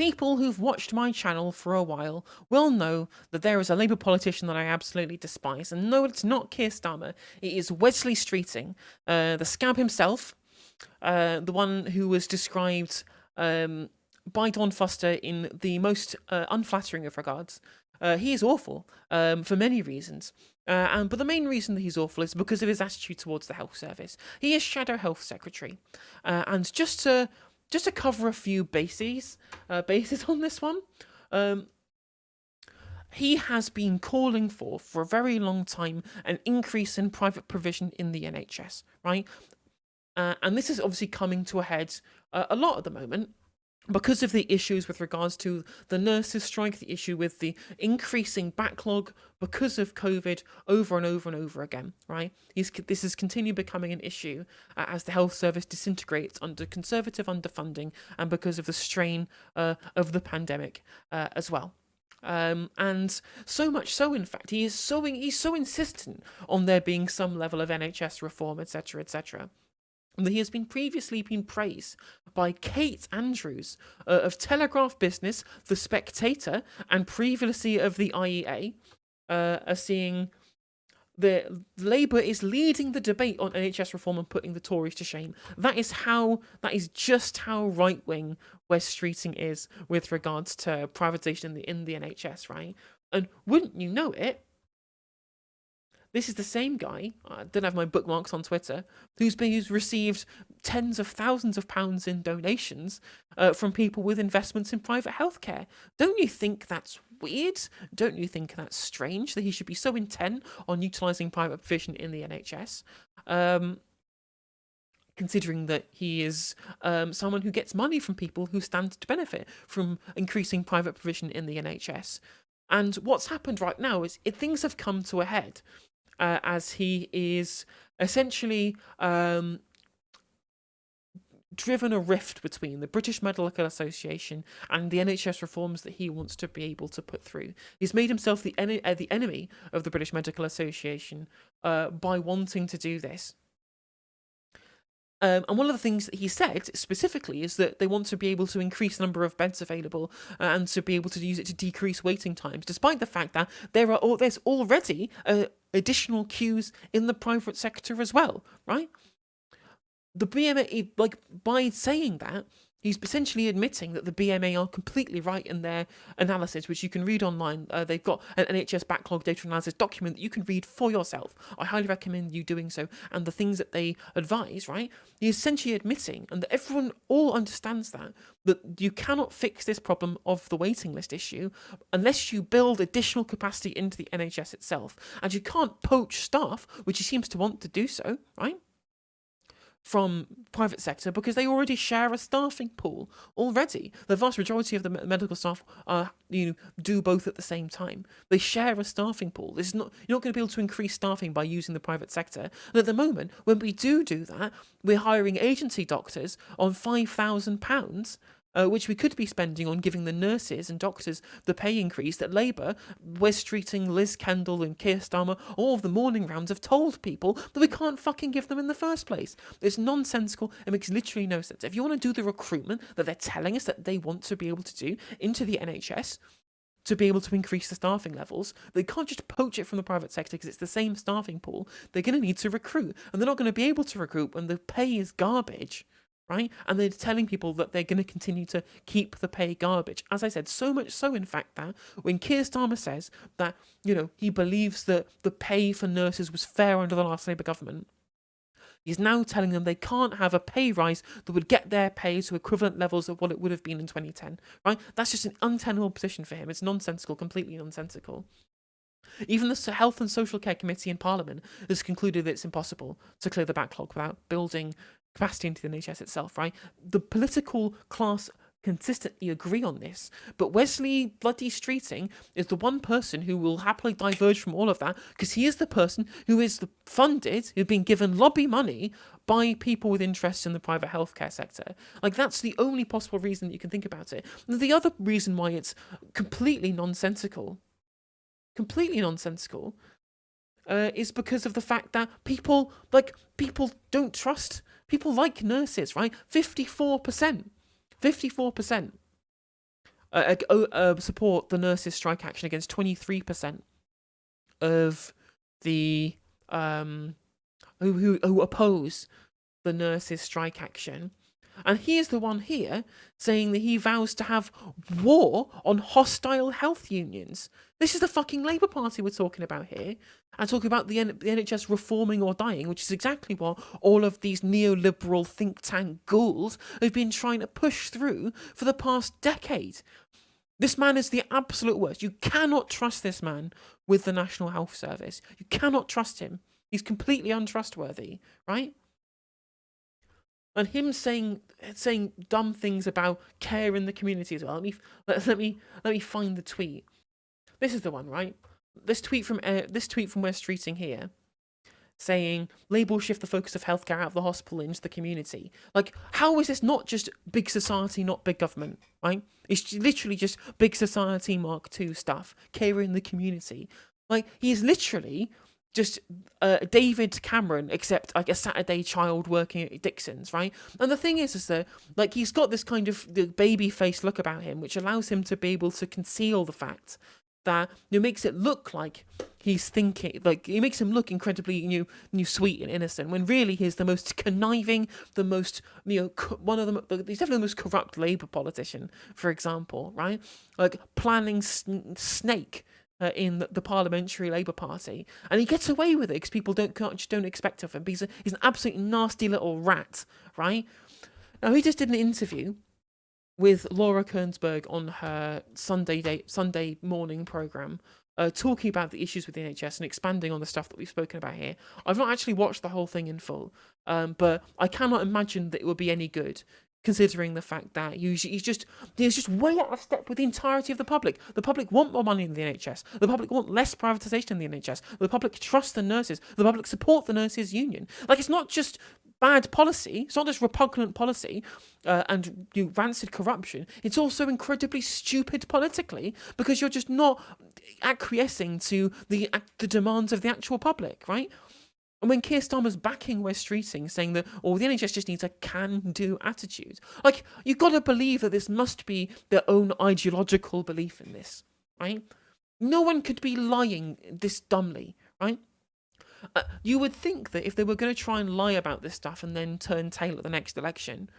People who've watched my channel for a while will know that there is a Labour politician that I absolutely despise. And no, it's not Keir Starmer. It is Wesley Streeting, the scab himself, the one who was described by Don Foster in the most unflattering of regards. He is awful for many reasons. But the main reason that he's awful is because of his attitude towards the health service. He is Shadow Health Secretary. And just to cover a few bases on this one, he has been calling for a very long time an increase in private provision in the NHS, right? And this is obviously coming to a head a lot at the moment because of the issues with regards to the nurses' strike, the issue with the increasing backlog because of COVID over and over and over again, right? This has continued becoming an issue as the health service disintegrates under Conservative underfunding and because of the strain of the pandemic as well. And so much so, in fact, he's so insistent on there being some level of NHS reform, etc., etc. He has previously been praised by Kate Andrews of Telegraph Business, The Spectator, and previously of the IEA, as seeing the Labour is leading the debate on NHS reform and putting the Tories to shame. That is just how right wing Wes Streeting is with regards to privatisation in the NHS, right? And wouldn't you know it? This is the same guy, I don't have my bookmarks on Twitter, who's received tens of thousands of pounds in donations from people with investments in private healthcare. Don't you think that's weird? Don't you think that's strange that he should be so intent on utilising private provision in the NHS? Considering that he is someone who gets money from people who stand to benefit from increasing private provision in the NHS. And what's happened right now is things have come to a head. As he is essentially driven a rift between the British Medical Association and the NHS reforms that he wants to be able to put through. He's made himself the enemy of the British Medical Association by wanting to do this. And one of the things that he said specifically is that they want to be able to increase the number of beds available and to be able to use it to decrease waiting times, despite the fact that there's already additional queues in the private sector as well, right? The BMA, by saying that, he's essentially admitting that the BMA are completely right in their analysis, which you can read online. They've got an NHS backlog data analysis document that you can read for yourself. I highly recommend you doing so. And the things that they advise, right? He's essentially admitting, and that everyone all understands that you cannot fix this problem of the waiting list issue unless you build additional capacity into the NHS itself. And you can't poach staff, which he seems to want to do so, right? From private sector because they already share a staffing pool already. The vast majority of the medical staff do both at the same time. They share a staffing pool. You're not going to be able to increase staffing by using the private sector. And at the moment, when we do that, we're hiring agency doctors on £5,000. Which we could be spending on giving the nurses and doctors the pay increase that Labour, Wes Streeting, Liz Kendall and Keir Starmer, all of the morning rounds have told people that we can't fucking give them in the first place. It's nonsensical. It makes literally no sense. If you want to do the recruitment that they're telling us that they want to be able to do into the NHS, to be able to increase the staffing levels, they can't just poach it from the private sector because it's the same staffing pool. They're going to need to recruit, and they're not going to be able to recruit when the pay is garbage. Right? And they're telling people that they're going to continue to keep the pay garbage. As I said, so much so, in fact, that when Keir Starmer says that, he believes that the pay for nurses was fair under the last Labour government, he's now telling them they can't have a pay rise that would get their pay to equivalent levels of what it would have been in 2010. Right? That's just an untenable position for him. It's nonsensical, completely nonsensical. Even the Health and Social Care Committee in Parliament has concluded that it's impossible to clear the backlog without building capacity into the NHS itself, right? The political class consistently agree on this, but Wesley bloody Streeting is the one person who will happily diverge from all of that because he is the person who is funded, who's been given lobby money by people with interests in the private healthcare sector. That's the only possible reason that you can think about it. And the other reason why it's completely nonsensical, is because of the fact that people don't trust. People like nurses, right? 54%. support the nurses' strike action against 23% of the who oppose the nurses' strike action. And here's the one here saying that he vows to have war on hostile health unions. This is the fucking Labour Party we're talking about here. And talking about the NHS reforming or dying, which is exactly what all of these neoliberal think tank ghouls have been trying to push through for the past decade. This man is the absolute worst. You cannot trust this man with the National Health Service. You cannot trust him. He's completely untrustworthy, right? And him saying dumb things about care in the community as well. Let me find the tweet. This is the one, right? This tweet from Wes Streeting here, saying Labour will shift the focus of healthcare out of the hospital into the community. Like, how is this not just big society, not big government, right? It's literally just big society Mark II stuff, care in the community. Like, he's literally just David Cameron, except like a Saturday child working at Dixon's, right? And the thing is that like he's got this kind of the baby face look about him, which allows him to be able to conceal the fact that it makes it look like he's thinking, like it makes him look incredibly sweet and innocent, when really he's the most conniving, the most one of the he's definitely the most corrupt Labour politician, for example, right? Like planning snake in the parliamentary Labour Party, and he gets away with it because people don't expect of him. He's an absolute nasty little rat, right? Now he just did an interview with Laura Kernsberg on her Sunday morning programme, talking about the issues with the NHS and expanding on the stuff that we've spoken about here. I've not actually watched the whole thing in full, but I cannot imagine that it would be any good, considering the fact that he's just way out of step with the entirety of the public. The public want more money in the NHS. The public want less privatisation in the NHS. The public trust the nurses. The public support the nurses' union. Like, it's not just bad policy. It's not just repugnant policy and rancid corruption. It's also incredibly stupid politically, because you're just not acquiescing to the demands of the actual public, right? And when Keir Starmer's backing Wes Streeting, saying that, the NHS just needs a can-do attitude, like, you've got to believe that this must be their own ideological belief in this, right? No one could be lying this dumbly, right? You would think that if they were going to try and lie about this stuff and then turn tail at the next election,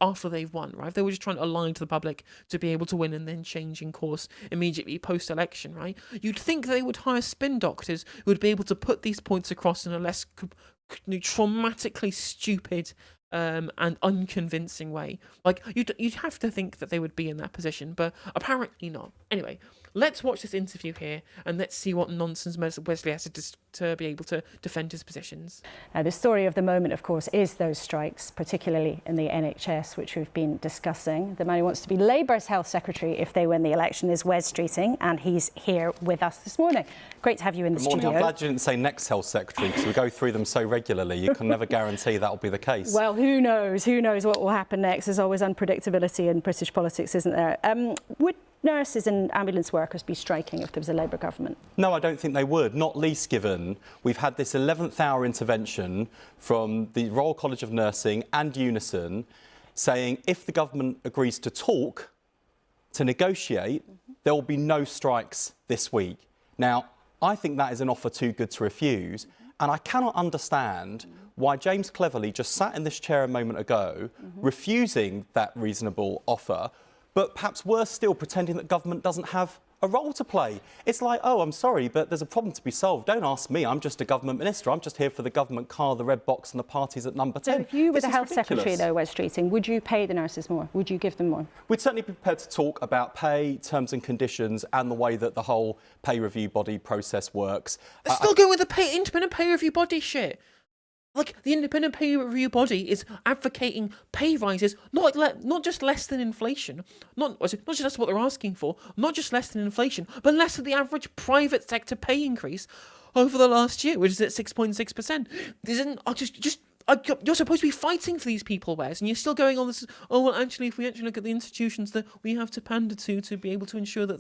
after they've won, right? If they were just trying to lie to the public to be able to win and then change in course immediately post-election, right? You'd think they would hire spin doctors who would be able to put these points across in a less traumatically stupid and unconvincing way. Like, you'd have to think that they would be in that position, but apparently not. Anyway, let's watch this interview here and let's see what nonsense Wesley has to be able to defend his positions. The story of the moment, of course, is those strikes, particularly in the NHS, which we've been discussing. The man who wants to be Labour's Health Secretary if they win the election is Wes Streeting, and he's here with us this morning. Great to have you in the studio. I'm glad you didn't say next Health Secretary, because we go through them so regularly. You can never guarantee that'll be the case. Well, who knows? Who knows what will happen next? There's always unpredictability in British politics, isn't there? Would nurses and ambulance workers be striking if there was a Labour government? No, I don't think they would, not least given we've had this 11th hour intervention from the Royal College of Nursing and Unison saying if the government agrees to talk, to negotiate, there will be no strikes this week. Now, I think that is an offer too good to refuse, and I cannot understand why James Cleverly just sat in this chair a moment ago, refusing that reasonable offer, but perhaps worse still, pretending that government doesn't have a role to play. It's like, oh, I'm sorry, but there's a problem to be solved. Don't ask me. I'm just a government minister. I'm just here for the government car, the red box and the parties at number 10. So if you were the Health Secretary, though, Wes Streeting, would you pay the nurses more? Would you give them more? We'd certainly be prepared to talk about pay, terms and conditions and the way that the whole pay review body process works. Still going with the independent pay review body shit. Like, the independent pay review body is advocating pay rises, not just less than inflation, not just that's what they're asking for, not just less than inflation, but less than the average private sector pay increase over the last year, which is at 6.6%. You're supposed to be fighting for these people, Wes, and you're still going on this. Oh well, actually, if we actually look at the institutions that we have to pander to be able to ensure that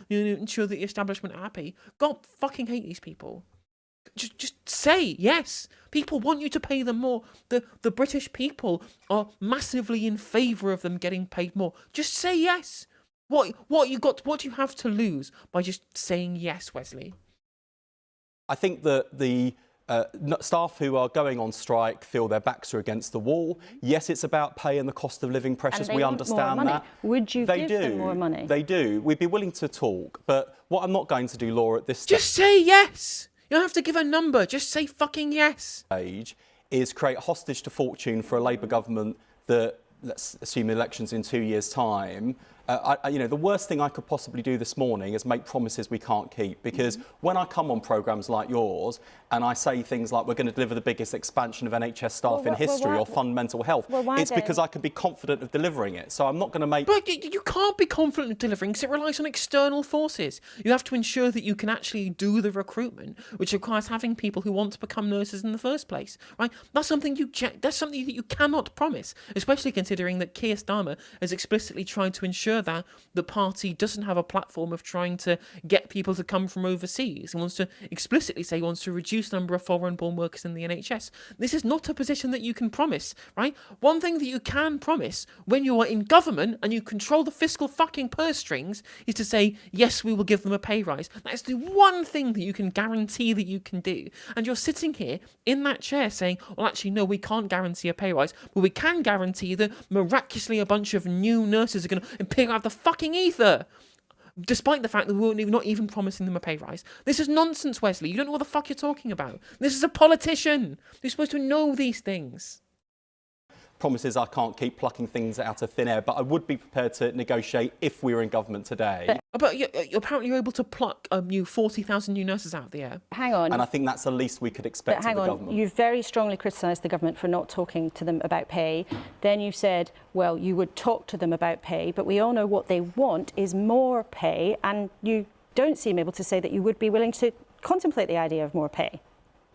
the establishment are happy. God fucking hate these people. Just say yes. People want you to pay them more. The British people are massively in favour of them getting paid more. Just say yes. What do you have to lose by just saying yes, Wesley? I think that the staff who are going on strike feel their backs are against the wall. Yes, it's about pay and the cost of living pressures. And they we want understand more money. that. Would you give them more money? They do. We'd be willing to talk. But what I'm not going to do, Laura, at this Just say yes. You don't have to give a number. Just say fucking yes. stage is create a hostage to fortune for a Labour government that, let's assume elections in 2 years' time. The worst thing I could possibly do this morning is make promises we can't keep, because when I come on programmes like yours and I say things like we're going to deliver the biggest expansion of NHS staff in history or fund mental health, it's because I can be confident of delivering it. So I'm not going to make... But you can't be confident of delivering because it relies on external forces. You have to ensure that you can actually do the recruitment, which requires having people who want to become nurses in the first place, right? That's something that you cannot promise, especially considering that Keir Starmer has explicitly tried to ensure that the party doesn't have a platform of trying to get people to come from overseas. He wants to explicitly say he wants to reduce the number of foreign-born workers in the NHS. This is not a position that you can promise, right? One thing that you can promise when you are in government and you control the fiscal fucking purse strings is to say, yes, we will give them a pay rise. That is the one thing that you can guarantee that you can do. And you're sitting here in that chair saying, well, actually, no, we can't guarantee a pay rise, but we can guarantee that miraculously a bunch of new nurses are going to appear out of the fucking ether, despite the fact that we're not even promising them a pay rise. This is nonsense, Wesley. You don't know what the fuck you're talking about. This is a politician. You're supposed to know these things. Promises I can't keep, plucking things out of thin air, but I would be prepared to negotiate if we were in government today. But apparently you're able to pluck 40,000 new nurses out of the air. Hang on. And I think that's the least we could expect of the government. You've very strongly criticised the government for not talking to them about pay. Then you said, well, you would talk to them about pay, but we all know what they want is more pay, and you don't seem able to say that you would be willing to contemplate the idea of more pay.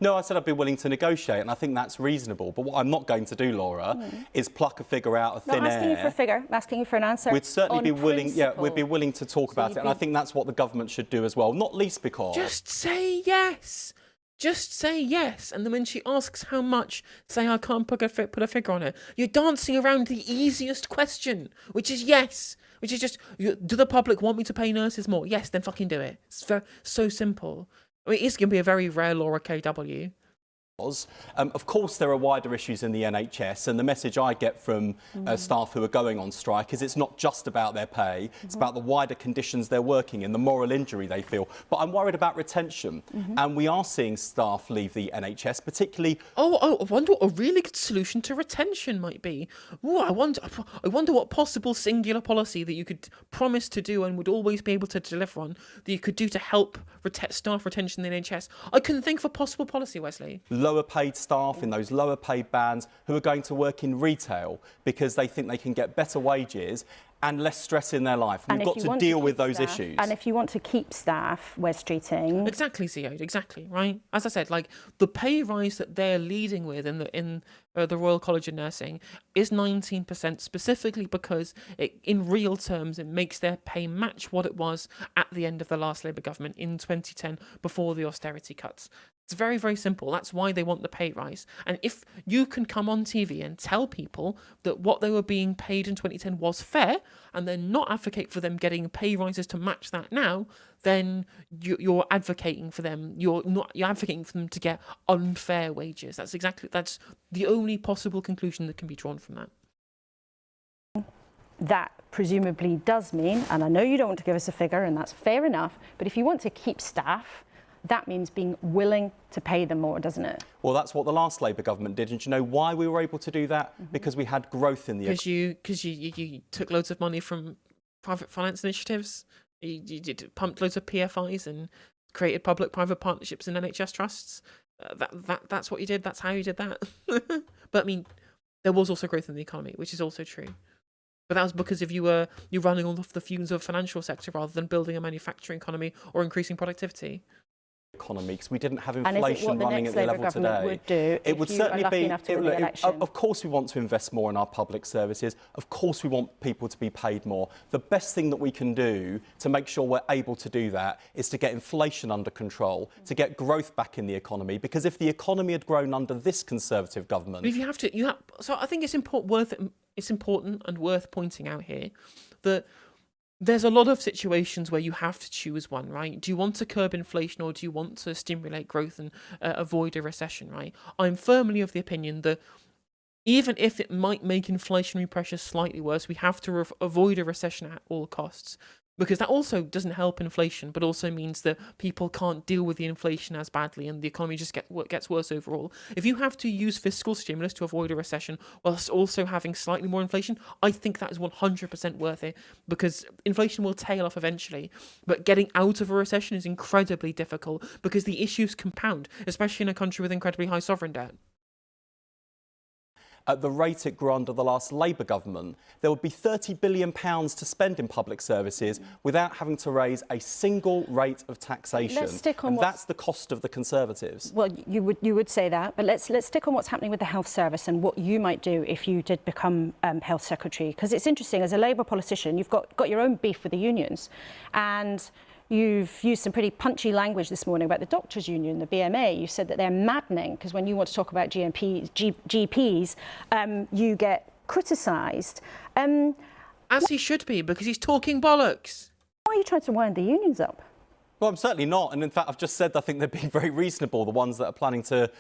No, I said I'd be willing to negotiate, and I think that's reasonable. But what I'm not going to do, Laura, is pluck a figure out of thin air. Not asking you for a figure, I'm asking you for an answer. We'd certainly be willing, principle. we'd be willing to talk about it, and I think that's what the government should do as well, not least because... Just say yes. Just say yes. And then when she asks how much, say I can't put a figure on it. You're dancing around the easiest question, which is yes. Which is just, do the public want me to pay nurses more? Yes, then fucking do it. It's so simple. I mean, it's going to be a very rare Laura KW. Of course, there are wider issues in the NHS, and the message I get from staff who are going on strike is it's not just about their pay, it's about the wider conditions they're working in, the moral injury they feel. But I'm worried about retention, and we are seeing staff leave the NHS, particularly... I wonder what a really good solution to retention might be. Ooh, I wonder what possible singular policy that you could promise to do and would always be able to deliver on that you could do to help staff retention in the NHS. I couldn't think of a possible policy, Wesley. Lower paid staff in those lower paid bands who are going to work in retail because they think they can get better wages and less stress in their life. We've got to deal with those issues. And if you want to keep staff, Wes Streeting... Exactly, Theo, exactly, right? As I said, like, the pay rise that they're leading with in the Royal College of Nursing is 19%, specifically because in real terms it makes their pay match what it was at the end of the last Labour government in 2010 before the austerity cuts. It's very, very simple. That's why they want the pay rise. And if you can come on TV and tell people that what they were being paid in 2010 was fair, and then not advocate for them getting pay rises to match that now, then you're advocating for them. You're advocating for them to get unfair wages. That's the only possible conclusion that can be drawn from that. That presumably does mean, and I know you don't want to give us a figure, and that's fair enough, but if you want to keep staff, that means being willing to pay them more, doesn't it? Well, that's what the last Labour government did. And do you know why we were able to do that? Because we had growth in the... Because you took loads of money from private finance initiatives. You pumped loads of PFIs and created public-private partnerships in NHS trusts. That's what you did. That's how you did that. But, I mean, there was also growth in the economy, which is also true. But that was because you're running all of the fumes of the financial sector rather than building a manufacturing economy or increasing productivity. Economy, because we didn't have inflation running at the level today. Would do it would certainly be. Of course, we want to invest more in our public services. Of course, we want people to be paid more. The best thing that we can do to make sure we're able to do that is to get inflation under control, to get growth back in the economy. Because if the economy had grown under this Conservative government, but if so I think it's important and worth pointing out here that There's a lot of situations where you have to choose one, right? Do you want to curb inflation or do you want to stimulate growth and avoid a recession, right? I'm firmly of the opinion that even if it might make inflationary pressures slightly worse, we have to avoid a recession at all costs. Because that also doesn't help inflation, but also means that people can't deal with the inflation as badly and the economy just gets worse overall. If you have to use fiscal stimulus to avoid a recession whilst also having slightly more inflation, I think that is 100% worth it, because inflation will tail off eventually. But getting out of a recession is incredibly difficult because the issues compound, especially in a country with incredibly high sovereign debt. At the rate it grew under the last Labour government, there would be £30 billion to spend in public services without having to raise a single rate of taxation. Let's stick on and that's the cost of the Conservatives. Well, you would say that, but let's stick on what's happening with the health service and what you might do if you did become health secretary. Because it's interesting, as a Labour politician, you've got your own beef with the unions, and you've used some pretty punchy language this morning about the doctors' union, the BMA. You said that they're maddening because when you want to talk about GPs, you get criticised. As he should be, because he's talking bollocks. Why are you trying to wind the unions up? Well, I'm certainly not. And in fact, I've just said I think they're being very reasonable, the ones that are planning to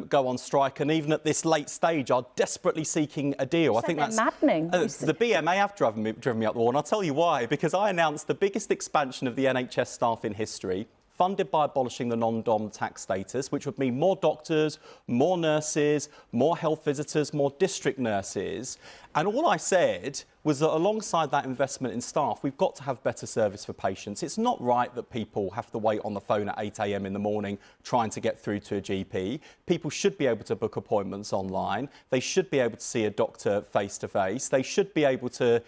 go on strike, and even at this late stage are desperately seeking a deal. I think that's maddening. The BMA have driven me up the wall, and I'll tell you why. Because I announced the biggest expansion of the NHS staff in history, funded by abolishing the non-dom tax status, which would mean more doctors, more nurses, more health visitors, more district nurses. And all I said was that alongside that investment in staff, we've got to have better service for patients. It's not right that people have to wait on the phone at 8 a.m. in the morning trying to get through to a GP. People should be able to book appointments online. They should be able to see a doctor face-to-face. They should be able to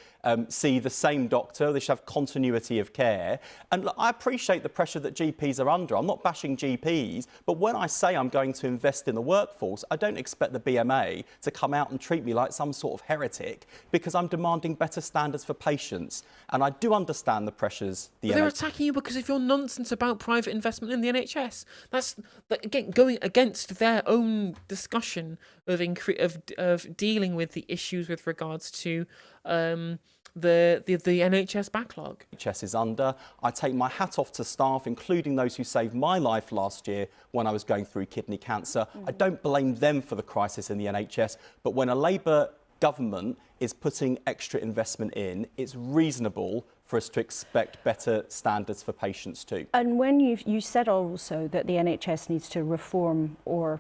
see the same doctor. They should have continuity of care. And look, I appreciate the pressure that GPs are under. I'm not bashing GPs, but when I say I'm going to invest in the workforce, I don't expect the BMA to come out and treat me like some sort of heretic because I'm demanding better standards for patients. And I do understand the pressures. They're attacking you because of your nonsense about private investment in the NHS. That's, again, going against their own discussion of dealing with the issues with regards to the NHS backlog. NHS is under. I take my hat off to staff, including those who saved my life last year when I was going through kidney cancer. I don't blame them for the crisis in the NHS, but when a Labour government is putting extra investment in, it's reasonable for us to expect better standards for patients too. And when you said also that the NHS needs to reform or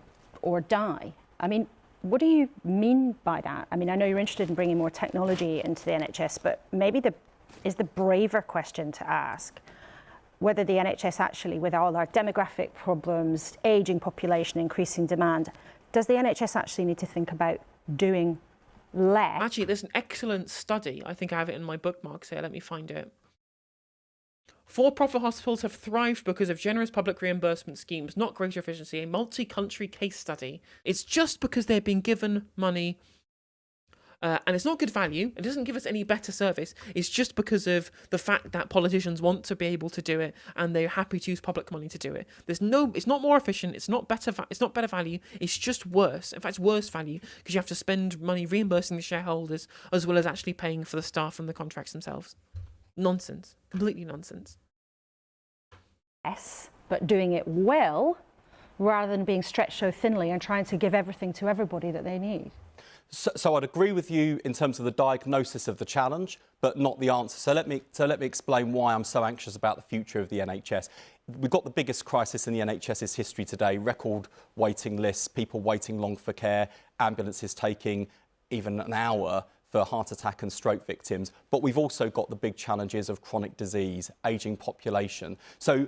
die, I mean, what do you mean by that? I mean, I know you're interested in bringing more technology into the NHS, but maybe is the braver question to ask whether the NHS actually, with all our demographic problems, ageing population, increasing demand, does the NHS actually need to think about doing less? Actually, there's an excellent study. I think I have it in my bookmarks here. Let me find it. For-profit hospitals have thrived because of generous public reimbursement schemes, not greater efficiency, a multi-country case study. It's just because they're being given money, and it's not good value, it doesn't give us any better service, it's just because of the fact that politicians want to be able to do it, and they're happy to use public money to do it. It's not more efficient, it's not better value, it's just worse. In fact, it's worse value, because you have to spend money reimbursing the shareholders, as well as actually paying for the staff and the contracts themselves. Nonsense. Completely nonsense. Yes, but doing it well, rather than being stretched so thinly and trying to give everything to everybody that they need. So I'd agree with you in terms of the diagnosis of the challenge, but not the answer. So let me explain why I'm so anxious about the future of the NHS. We've got the biggest crisis in the NHS's history today, record waiting lists, people waiting long for care, ambulances taking even an hour for heart attack and stroke victims. But we've also got the big challenges of chronic disease, ageing population. So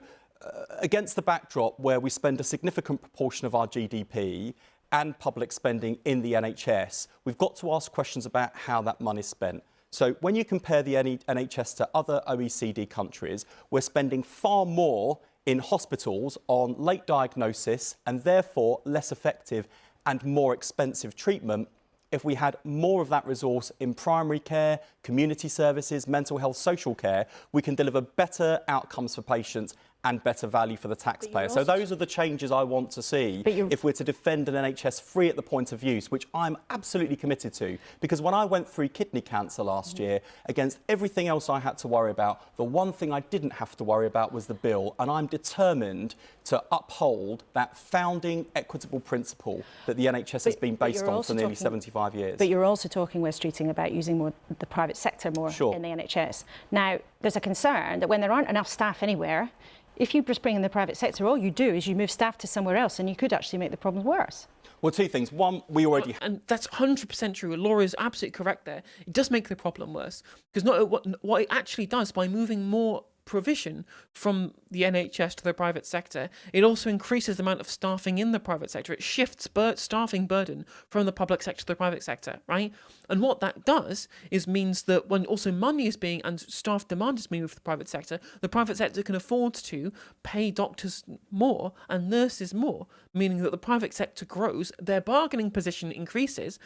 against the backdrop where we spend a significant proportion of our GDP and public spending in the NHS, we've got to ask questions about how that money is spent. So when you compare the NHS to other OECD countries, we're spending far more in hospitals on late diagnosis and therefore less effective and more expensive treatment. If we had more of that resource in primary care, community services, mental health, social care, we can deliver better outcomes for patients and better value for the taxpayer. So those are the changes I want to see if we're to defend an NHS free at the point of use, which I'm absolutely committed to. Because when I went through kidney cancer last year, against everything else I had to worry about, the one thing I didn't have to worry about was the bill, and I'm determined to uphold that founding equitable principle that the NHS has been based on for nearly 75 years. But you're also talking, Wes Streeting, about using more the private sector more in the NHS. Now, there's a concern that when there aren't enough staff anywhere, if you just bring in the private sector, all you do is you move staff to somewhere else, and you could actually make the problems worse. Well, two things. One, we already... And that's 100% true. Laura is absolutely correct there. It does make the problem worse. Because what it actually does, by moving more provision from the NHS to the private sector, it also increases the amount of staffing in the private sector. It shifts staffing burden from the public sector to the private sector, right? And what that does is means that when also money is being and staff demand is being moved to the private sector can afford to pay doctors more and nurses more, meaning that the private sector grows, their bargaining position increases,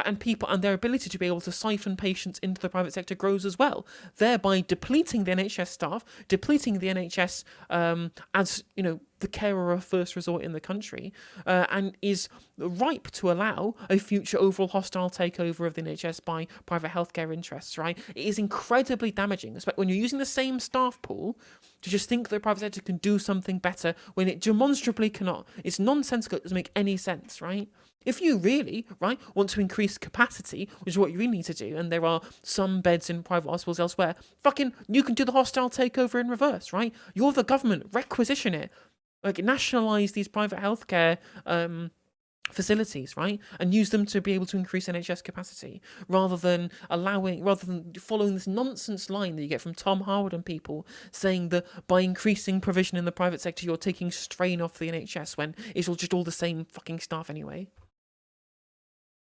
and people and their ability to be able to siphon patients into the private sector grows as well, thereby depleting the NHS staff, depleting the NHS as the carer of first resort in the country, and is ripe to allow a future overall hostile takeover of the NHS by private healthcare interests. Right? It is incredibly damaging, especially when you're using the same staff pool to just think that the private sector can do something better when it demonstrably cannot. It's nonsensical. It doesn't make any sense. Right? If you really, want to increase capacity, which is what you really need to do, and there are some beds in private hospitals elsewhere, you can do the hostile takeover in reverse, right? You're the government, requisition it. Nationalise these private healthcare facilities, right? And use them to be able to increase NHS capacity, rather than following this nonsense line that you get from Tom Howard and people saying that by increasing provision in the private sector, you're taking strain off the NHS when it's all the same fucking staff anyway.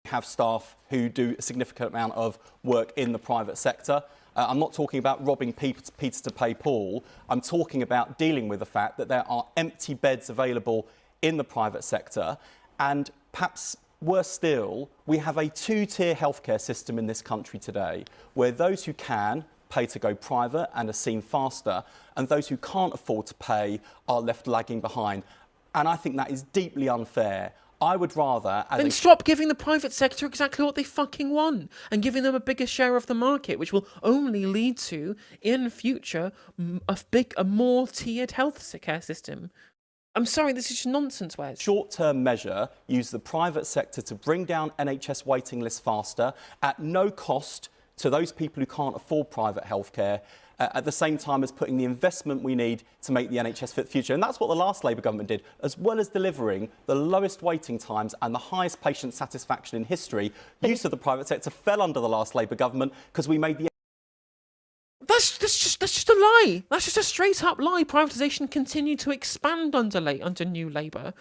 Have staff who do a significant amount of work in the private sector. I'm not talking about robbing Peter to pay Paul. I'm talking about dealing with the fact that there are empty beds available in the private sector, and perhaps worse still, we have a two-tier healthcare system in this country today, where those who can pay to go private and are seen faster, and those who can't afford to pay are left lagging behind. And I think that is deeply unfair. I would rather... Then stop giving the private sector exactly what they fucking want and giving them a bigger share of the market, which will only lead to, in future, a more tiered health care system. I'm sorry, this is just nonsense, Wes. Short-term measure, use the private sector to bring down NHS waiting lists faster at no cost to those people who can't afford private healthcare, at the same time as putting the investment we need to make the NHS fit for the future. And that's what the last Labour government did, as well as delivering the lowest waiting times and the highest patient satisfaction in history. Use of the private sector fell under the last Labour government because we made the... That's just a lie. That's just a straight up lie. Privatisation continued to expand under New Labour.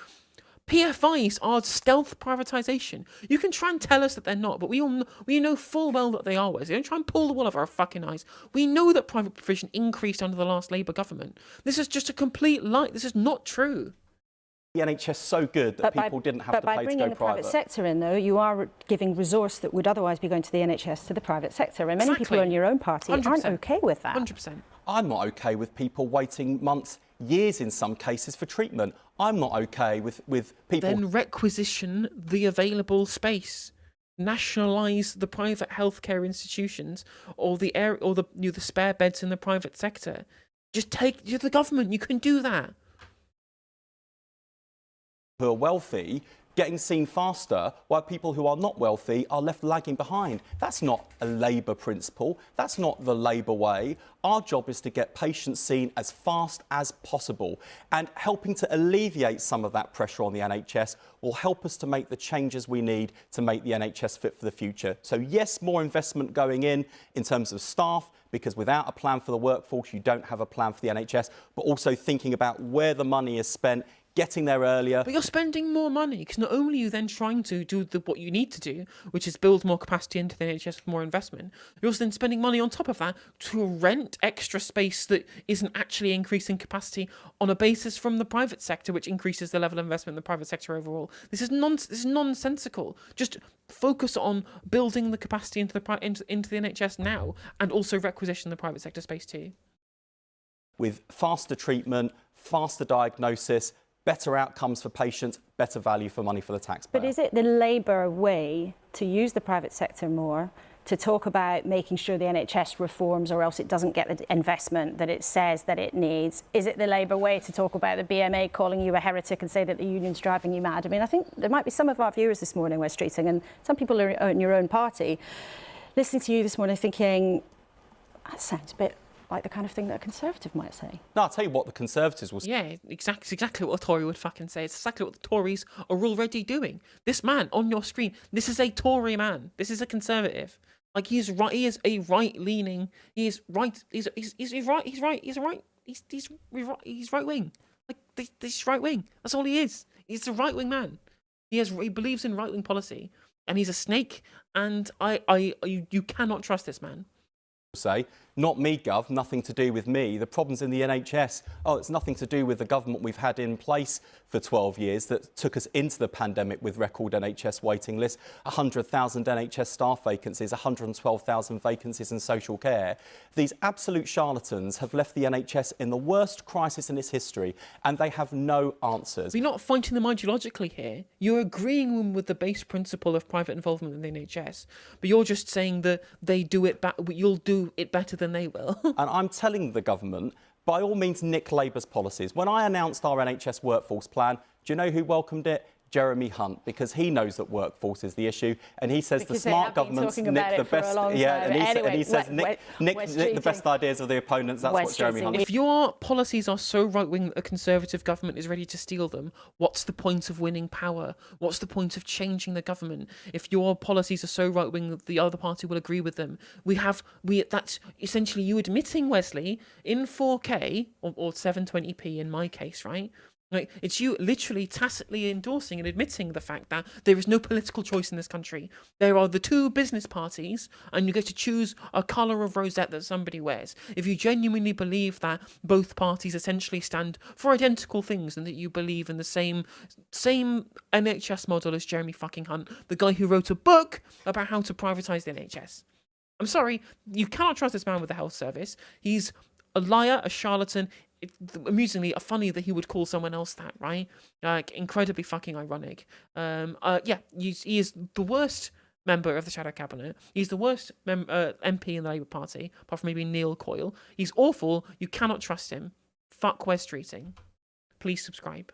PFIs are stealth privatisation. You can try and tell us that they're not, but we know full well that they are. Wes. Don't try and pull the wool over our fucking eyes. We know that private provision increased under the last Labour government. This is just a complete lie. This is not true. The NHS so good that people didn't have to pay to go private. But by bringing the private sector in, though, you are giving resource that would otherwise be going to the NHS to the private sector. And many people in your own party 100%. Aren't OK with that. 100%. I'm not OK with people waiting months, years in some cases for treatment. I'm not OK with people... Then requisition the available space. Nationalise the private healthcare institutions or the spare beds in the private sector. You're the government. You can do that. Who are wealthy getting seen faster, while people who are not wealthy are left lagging behind. That's not a Labour principle. That's not the Labour way. Our job is to get patients seen as fast as possible, and helping to alleviate some of that pressure on the NHS will help us to make the changes we need to make the NHS fit for the future. So yes, more investment going in terms of staff, because without a plan for the workforce, you don't have a plan for the NHS, but also thinking about where the money is spent, getting there earlier. But you're spending more money, because not only are you then trying to do what you need to do, which is build more capacity into the NHS with more investment, you're also then spending money on top of that to rent extra space that isn't actually increasing capacity on a basis from the private sector, which increases the level of investment in the private sector overall. This is nonsensical. Just focus on building the capacity into the NHS now, and also requisition the private sector space too. with faster treatment, faster diagnosis, better outcomes for patients, better value for money for the taxpayer. But is it the Labour way to use the private sector more, to talk about making sure the NHS reforms or else it doesn't get the investment that it says that it needs? Is it the Labour way to talk about the BMA calling you a heretic and say that the union's driving you mad? I mean, I think there might be some of our viewers this morning, Wes Streeting, and some people are in your own party, listening to you this morning thinking, that sounds a bit like the kind of thing that a Conservative might say. No, I'll tell you what the Conservatives will say. Yeah, exactly what a Tory would fucking say. It's exactly what the Tories are already doing. This man on your screen, this is a Tory man. This is a Conservative. Like, he is right. He is a right-leaning. He is right. He's right. He's right. He's right. He's right wing. Like, this right wing. That's all he is. He's a right wing man. He believes in right wing policy, and he's a snake. And you cannot trust this man. Say, not me, Gov, nothing to do with me. The problem's in the NHS. Oh, it's nothing to do with the government we've had in place for 12 years that took us into the pandemic with record NHS waiting lists, 100,000 NHS staff vacancies, 112,000 vacancies in social care. These absolute charlatans have left the NHS in the worst crisis in its history, and they have no answers. We're not fighting them ideologically here. You're agreeing with the base principle of private involvement in the NHS, but you're just saying that they do it you'll do it better than they will. And I'm telling the government, by all means, nick Labour's policies. When I announced our NHS workforce plan, do you know who welcomed it? Jeremy Hunt, because he knows that workforce is the issue, and he says because the smart governments nick the best. And he says nick the best ideas of the opponents. That's what Jeremy Hunt. If your policies are so right wing that a Conservative government is ready to steal them, what's the point of winning power? What's the point of changing the government? If your policies are so right wing that the other party will agree with them, that's essentially you admitting, Wesley, in 4K or 720p in my case, right? Like, it's you literally tacitly endorsing and admitting the fact that there is no political choice in this country. There are the two business parties, and you get to choose a colour of rosette that somebody wears. If you genuinely believe that both parties essentially stand for identical things and that you believe in the same NHS model as Jeremy fucking Hunt, the guy who wrote a book about how to privatise the NHS. I'm sorry, you cannot trust this man with the health service. He's a liar, a charlatan. Amusingly, funny that he would call someone else that, right? Like, incredibly fucking ironic. He is the worst member of the shadow cabinet. He's the worst MP in the Labour Party, apart from maybe Neil Coyle. He's awful. You cannot trust him. Fuck Wes Streeting. Please subscribe.